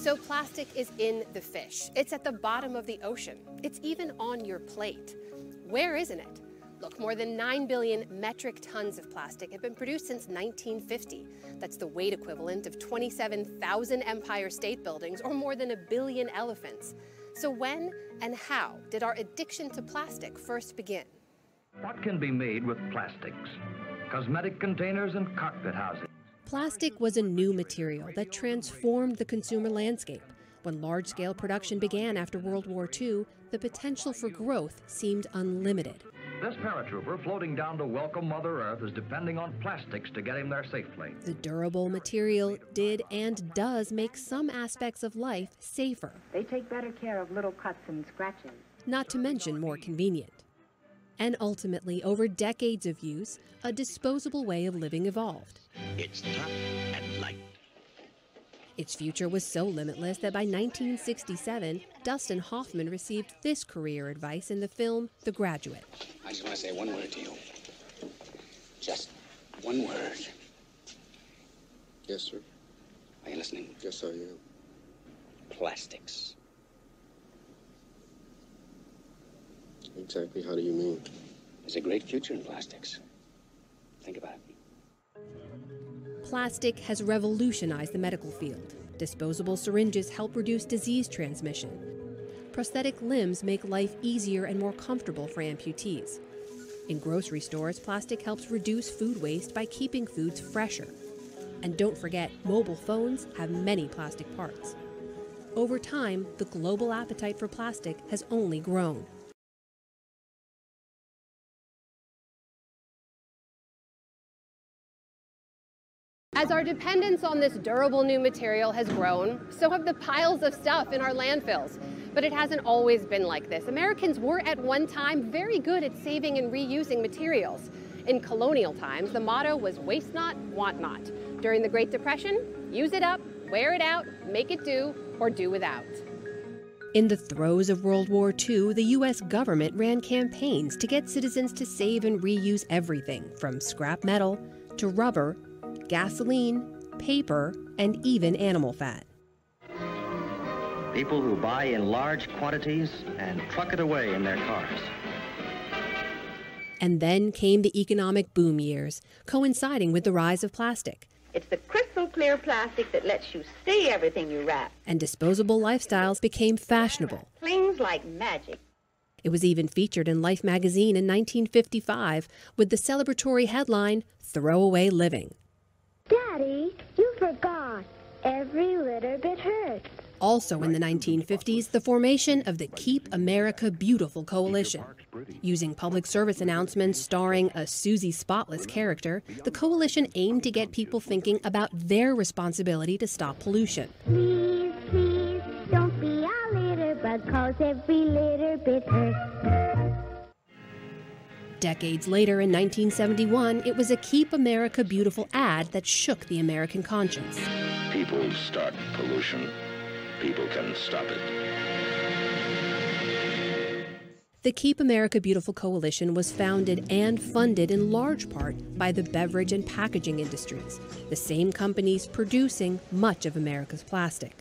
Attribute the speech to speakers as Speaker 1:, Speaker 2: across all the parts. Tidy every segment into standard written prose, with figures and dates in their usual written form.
Speaker 1: So plastic is in the fish. It's at the bottom of the ocean. It's even on your plate. Where isn't it? Look, more than 9 billion metric tons of plastic have been produced since 1950. That's the weight equivalent of 27,000 Empire State Buildings or more than 1 billion elephants. So when and how did our addiction to plastic first begin?
Speaker 2: What can be made with plastics? Cosmetic containers and cockpit housing.
Speaker 1: Plastic was a new material that transformed the consumer landscape. When large-scale production began after World War II, the potential for growth seemed unlimited.
Speaker 2: This paratrooper floating down to welcome Mother Earth is depending on plastics to get him there safely.
Speaker 1: The durable material did and does make some aspects of life safer.
Speaker 3: They take better care of little cuts and scratches.
Speaker 1: Not to mention more convenient. And ultimately, over decades of use, a disposable way of living evolved.
Speaker 4: It's tough and light.
Speaker 1: Its future was so limitless that by 1967, Dustin Hoffman received this career advice in the film The Graduate.
Speaker 4: I just want to say one word to you. Just one word.
Speaker 5: Yes, sir.
Speaker 4: Are you listening?
Speaker 5: Yes, I am.
Speaker 4: Plastics.
Speaker 5: Exactly how do you mean?
Speaker 4: There's a great future in plastics. Think about it.
Speaker 1: Plastic has revolutionized the medical field. Disposable syringes help reduce disease transmission. Prosthetic limbs make life easier and more comfortable for amputees. In grocery stores, plastic helps reduce food waste by keeping foods fresher. And don't forget, mobile phones have many plastic parts. Over time, the global appetite for plastic has only grown. As our dependence on this durable new material has grown, so have the piles of stuff in our landfills. But it hasn't always been like this. Americans were at one time very good at saving and reusing materials. In colonial times, the motto was waste not, want not. During the Great Depression, use it up, wear it out, make it do, or do without. In the throes of World War II, the U.S. government ran campaigns to get citizens to save and reuse everything from scrap metal to rubber, gasoline, paper, and even animal fat.
Speaker 2: People who buy in large quantities and truck it away in their cars.
Speaker 1: And then came the economic boom years, coinciding with the rise of plastic.
Speaker 3: It's the crystal clear plastic that lets you see everything you wrap.
Speaker 1: And disposable lifestyles became fashionable.
Speaker 3: Clings like magic.
Speaker 1: It was even featured in Life magazine in 1955 with the celebratory headline, "Throw Away Living."
Speaker 6: Daddy, you forgot. Every little bit hurts.
Speaker 1: Also in the 1950s, the formation of the Keep America Beautiful Coalition. Using public service announcements starring a Susie Spotless character, the coalition aimed to get people thinking about their responsibility to stop pollution.
Speaker 6: Please, please, don't be a litter bug, 'cause every little bit hurts.
Speaker 1: Decades later, in 1971, it was a Keep America Beautiful ad that shook the American conscience.
Speaker 5: People start pollution. People can stop it.
Speaker 1: The Keep America Beautiful Coalition was founded and funded in large part by the beverage and packaging industries, the same companies producing much of America's plastic.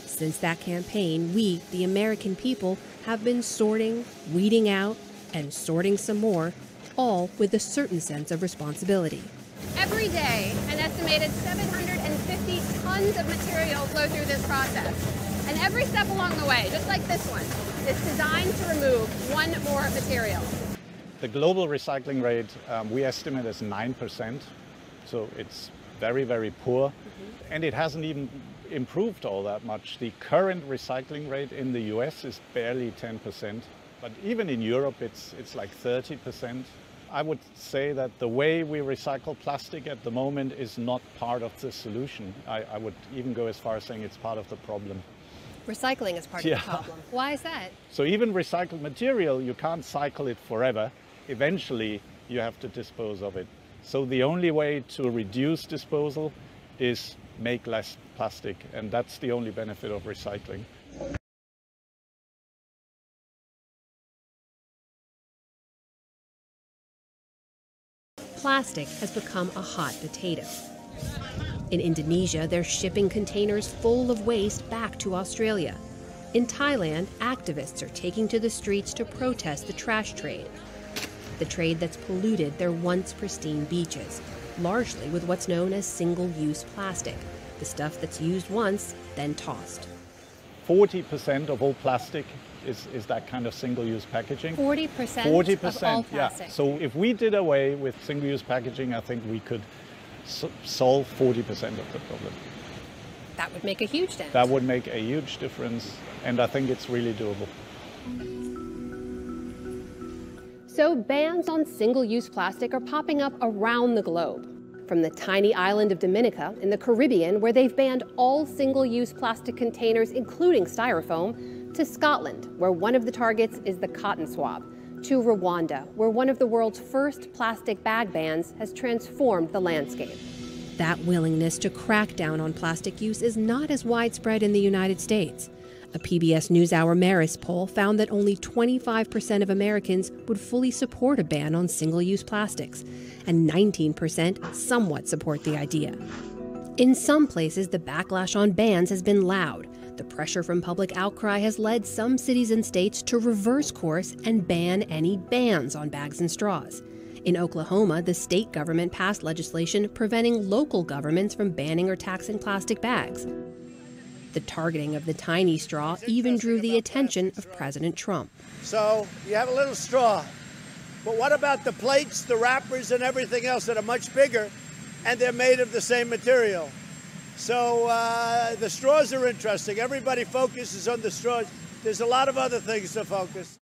Speaker 1: Since that campaign, we, the American people, have been sorting, weeding out, and sorting some more, all with a certain sense of responsibility. Every day, an estimated 750 tons of material flow through this process. And every step along the way, just like this one, is designed to remove one more material.
Speaker 7: The global recycling rate, we estimate as 9%, so it's very, very poor. And it hasn't even improved all that much. The current recycling rate in the US is barely 10%. But even in Europe, it's like 30%. I would say that the way we recycle plastic at the moment is not part of the solution. I would even go as far as saying it's part of the problem.
Speaker 1: Recycling is part of the problem. Why is that?
Speaker 7: So even recycled material, you can't cycle it forever. Eventually, you have to dispose of it. So the only way to reduce disposal is make less plastic, and that's the only benefit of recycling.
Speaker 1: Plastic has become a hot potato. In Indonesia, they're shipping containers full of waste back to Australia. In Thailand, activists are taking to the streets to protest the trash trade. The trade that's polluted their once pristine beaches, largely with what's known as single-use plastic, the stuff that's used once, then tossed.
Speaker 7: 40% of all plastic is that kind of single-use packaging.
Speaker 1: 40%,
Speaker 7: 40%,
Speaker 1: of all plastic.
Speaker 7: Yeah. So if we did away with single-use packaging, I think we could solve 40% of the problem.
Speaker 1: That would make a huge dent.
Speaker 7: That would make a huge difference, and I think it's really doable.
Speaker 1: So bans on single-use plastic are popping up around the globe. From the tiny island of Dominica in the Caribbean, where they've banned all single-use plastic containers, including styrofoam, to Scotland, where one of the targets is the cotton swab, to Rwanda, where one of the world's first plastic bag bans has transformed the landscape. That willingness to crack down on plastic use is not as widespread in the United States. A PBS NewsHour Marist poll found that only 25% of Americans would fully support a ban on single-use plastics, and 19% somewhat support the idea. In some places, the backlash on bans has been loud. The pressure from public outcry has led some cities and states to reverse course and ban any bans on bags and straws. In Oklahoma, the state government passed legislation preventing local governments from banning or taxing plastic bags. The targeting of the tiny straw even drew the attention of President Trump.
Speaker 8: So you have a little straw, but what about the plates, the wrappers, and everything else that are much bigger, and they're made of the same material? So the straws are interesting. Everybody focuses on the straws. There's a lot of other things to focus.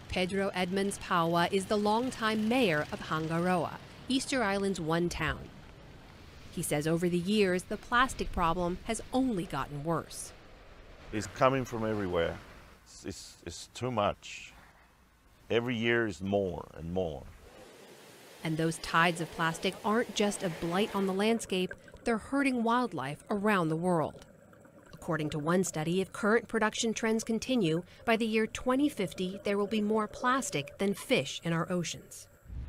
Speaker 1: Pedro Edmonds Paua is the longtime mayor of Hangaroa, Easter Island's one town. He says over the years, the plastic problem has only gotten worse.
Speaker 9: It's coming from everywhere. It's too much. Every year is more and more.
Speaker 1: And those tides of plastic aren't just a blight on the landscape, they're hurting wildlife around the world. According to one study, if current production trends continue, by the year 2050, there will be more plastic than fish in our oceans.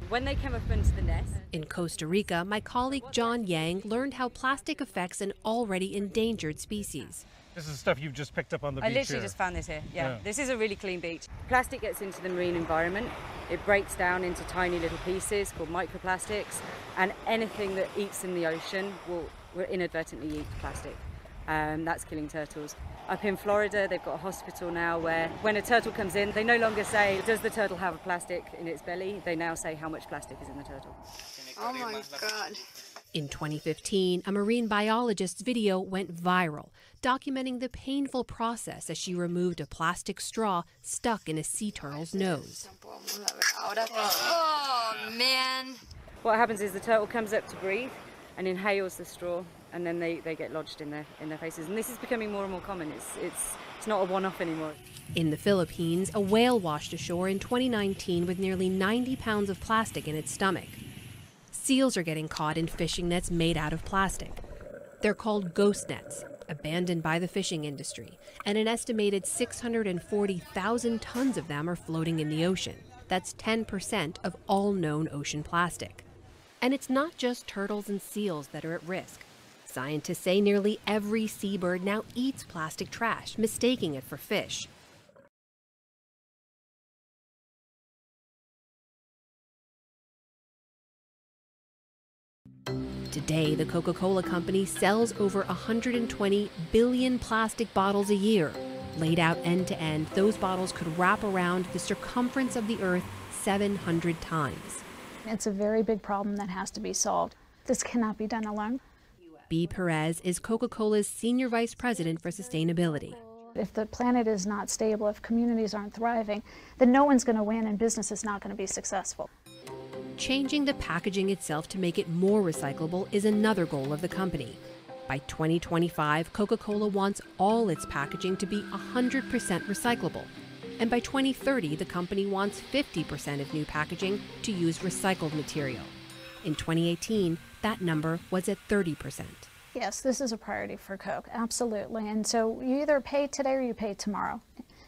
Speaker 10: When they come up into the nest.
Speaker 1: In Costa Rica, my colleague John Yang learned how plastic affects an already endangered species.
Speaker 11: This is stuff you've just picked up on the beach.
Speaker 10: I literally
Speaker 11: here.
Speaker 10: just found this here. Yeah, this is a really clean beach. Plastic gets into the marine environment. It breaks down into tiny little pieces called microplastics, and anything that eats in the ocean will inadvertently eat plastic. That's killing turtles. Up in Florida, they've got a hospital now where when a turtle comes in, they no longer say, does the turtle have a plastic in its belly? They now say how much plastic is in the turtle.
Speaker 3: Oh my God.
Speaker 1: In 2015, a marine biologist's video went viral, documenting the painful process as she removed a plastic straw stuck in a sea turtle's nose.
Speaker 3: Oh, man.
Speaker 10: What happens is the turtle comes up to breathe and inhales the straw, and then they get lodged in their faces. And this is becoming more and more common. It's not a one-off anymore.
Speaker 1: In the Philippines, a whale washed ashore in 2019 with nearly 90 pounds of plastic in its stomach. Seals are getting caught in fishing nets made out of plastic. They're called ghost nets, abandoned by the fishing industry, and an estimated 640,000 tons of them are floating in the ocean. That's 10% of all known ocean plastic. And it's not just turtles and seals that are at risk. Scientists say nearly every seabird now eats plastic trash, mistaking it for fish. Today, the Coca-Cola Company sells over 120 billion plastic bottles a year. Laid out end to end, those bottles could wrap around the circumference of the Earth 700 times.
Speaker 12: It's a very big problem that has to be solved. This cannot be done alone.
Speaker 1: Bea Perez is Coca-Cola's Senior Vice President for Sustainability.
Speaker 12: If the planet is not stable, if communities aren't thriving, then no one's going to win and business is not going to be successful.
Speaker 1: Changing the packaging itself to make it more recyclable is another goal of the company. By 2025, Coca-Cola wants all its packaging to be 100% recyclable. And by 2030, the company wants 50% of new packaging to use recycled material. In 2018, that number was at 30%.
Speaker 12: Yes, this is a priority for Coke, absolutely. And so you either pay today or you pay tomorrow.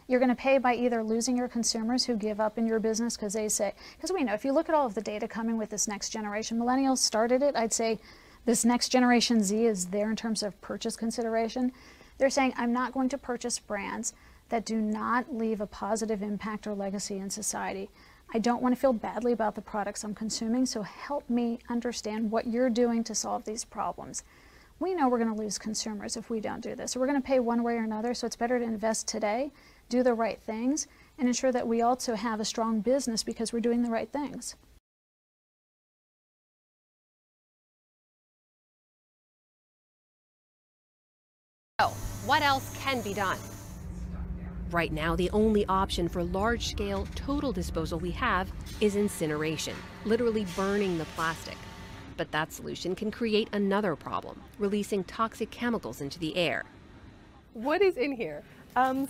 Speaker 12: You're going to pay by either losing your consumers who give up in your business because they say, because we know if you look at all of the data coming with this next generation, millennials started it, I'd say this next generation Z is there in terms of purchase consideration. They're saying, I'm not going to purchase brands that do not leave a positive impact or legacy in society. I don't want to feel badly about the products I'm consuming, so help me understand what you're doing to solve these problems. We know we're going to lose consumers if we don't do this. So we're going to pay one way or another, so it's better to invest today, do the right things, and ensure that we also have a strong business because we're doing the right things.
Speaker 1: So, what else can be done? Right now, the only option for large-scale total disposal we have is incineration, literally burning the plastic. But that solution can create another problem, releasing toxic chemicals into the air. What is in here?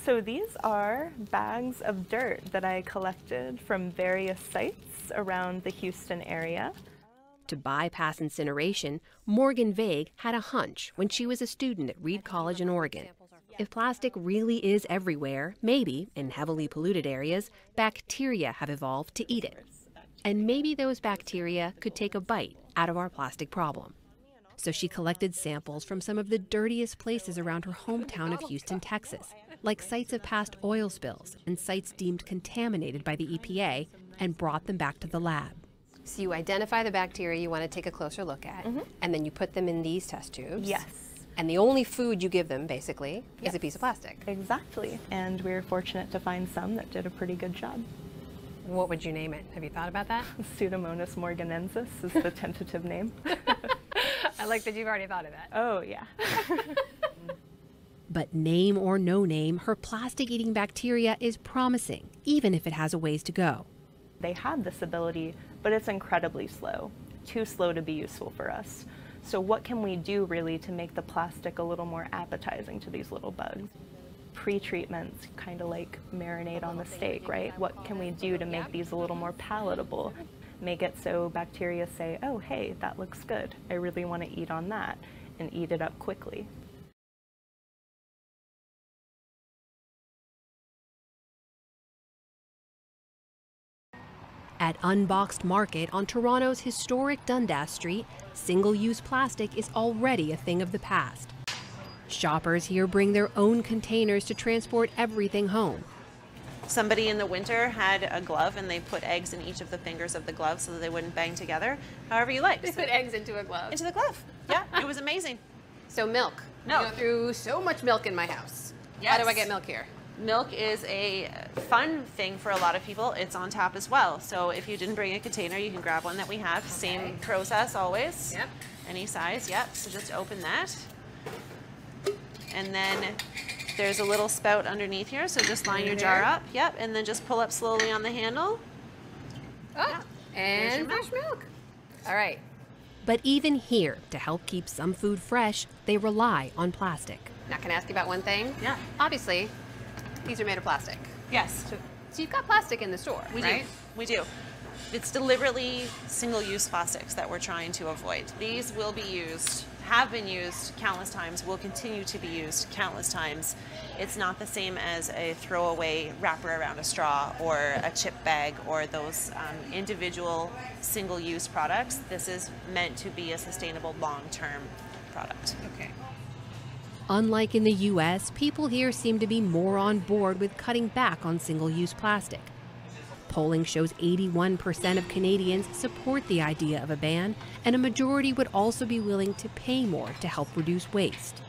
Speaker 13: So these are bags of dirt that I collected from various sites around the Houston area.
Speaker 1: To bypass incineration, Morgan Vague had a hunch when she was a student at Reed College in Oregon. If plastic really is everywhere, maybe, in heavily polluted areas, bacteria have evolved to eat it. And maybe those bacteria could take a bite out of our plastic problem. So she collected samples from some of the dirtiest places around her hometown of Houston, Texas, like sites of past oil spills and sites deemed contaminated by the EPA, and brought them back to the lab. So you identify the bacteria you want to take a closer look at, and then you put them in these test tubes.
Speaker 13: Yes.
Speaker 1: And the only food you give them, basically, is a piece of plastic.
Speaker 13: Exactly. And we were fortunate to find some that did a pretty good job.
Speaker 1: What would you name it? Have you thought about that?
Speaker 13: Pseudomonas morganensis is the tentative name.
Speaker 1: I like that you've already thought of that.
Speaker 13: Oh, yeah.
Speaker 1: But name or no name, her plastic-eating bacteria is promising, even if it has a ways to go.
Speaker 13: They have this ability, but it's incredibly slow, too slow to be useful for us. So what can we do really to make the plastic a little more appetizing to these little bugs? Pre-treatments, kind of like marinade on the steak, right? What can we do to make these a little more palatable? Make it so bacteria say, oh, hey, that looks good. I really want to eat on that, and eat it up quickly.
Speaker 1: At Unboxed Market on Toronto's historic Dundas Street, single-use plastic is already a thing of the past. Shoppers here bring their own containers to transport everything home.
Speaker 14: Somebody in the winter had a glove and they put eggs in each of the fingers of the glove so that they wouldn't bang together. However you like.
Speaker 1: They put eggs into a glove?
Speaker 14: Into the glove. Yeah, it was amazing.
Speaker 1: So milk.
Speaker 14: No.
Speaker 1: I go through so much milk in my house.
Speaker 14: Yes.
Speaker 1: How do I get milk here?
Speaker 14: Milk is a fun thing for a lot of people. It's on tap as well. So if you didn't bring a container, you can grab one that we have. Okay. Same process always.
Speaker 1: Yep.
Speaker 14: Any size, yep. So just open that. And then there's a little spout underneath here, so just line your jar up. Yep, and then just pull up slowly on the handle.
Speaker 1: Oh, and fresh milk. All right. But even here, to help keep some food fresh, they rely on plastic. Now, can I ask you about one thing?
Speaker 14: Yeah.
Speaker 1: Obviously, these are made of plastic.
Speaker 14: Yes.
Speaker 1: So you've got plastic in the store, right?
Speaker 14: We do. It's deliberately single-use plastics that we're trying to avoid. These will be used, have been used countless times, will continue to be used countless times. It's not the same as a throwaway wrapper around a straw or a chip bag or those individual single-use products. This is meant to be a sustainable long-term product.
Speaker 1: Okay. Unlike in the US, people here seem to be more on board with cutting back on single-use plastic. Polling shows 81% of Canadians support the idea of a ban, and a majority would also be willing to pay more to help reduce waste.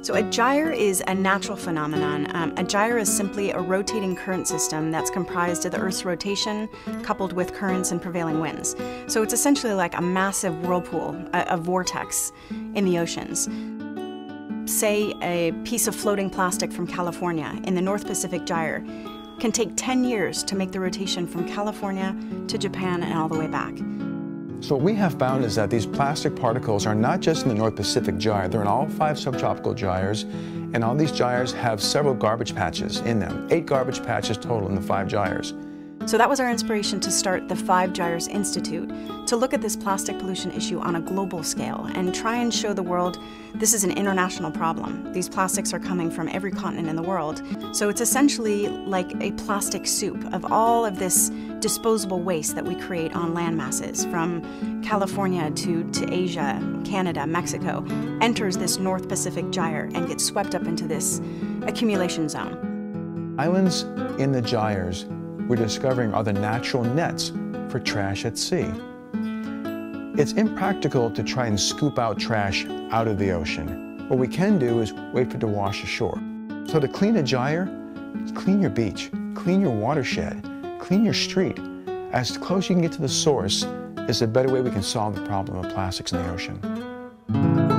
Speaker 15: So a gyre is a natural phenomenon. A gyre is simply a rotating current system that's comprised of the Earth's rotation coupled with currents and prevailing winds. So it's essentially like a massive whirlpool, a vortex in the oceans. Say a piece of floating plastic from California in the North Pacific Gyre can take 10 years to make the rotation from California to Japan and all the way back.
Speaker 16: So what we have found is that these plastic particles are not just in the North Pacific Gyre, they're in all 5 subtropical gyres, and all these gyres have several garbage patches in them, 8 garbage patches total in the 5 gyres.
Speaker 15: So that was our inspiration to start the 5 Gyres Institute, to look at this plastic pollution issue on a global scale and try and show the world this is an international problem. These plastics are coming from every continent in the world. So it's essentially like a plastic soup of all of this disposable waste that we create on land masses, from California to Asia, Canada, Mexico, enters this North Pacific Gyre and gets swept up into this accumulation zone.
Speaker 16: Islands in the gyres we're discovering are the natural nets for trash at sea. It's impractical to try and scoop out trash out of the ocean. What we can do is wait for it to wash ashore. So to clean a gyre, clean your beach, clean your watershed, clean your street. As close you can get to the source is a better way we can solve the problem of plastics in the ocean.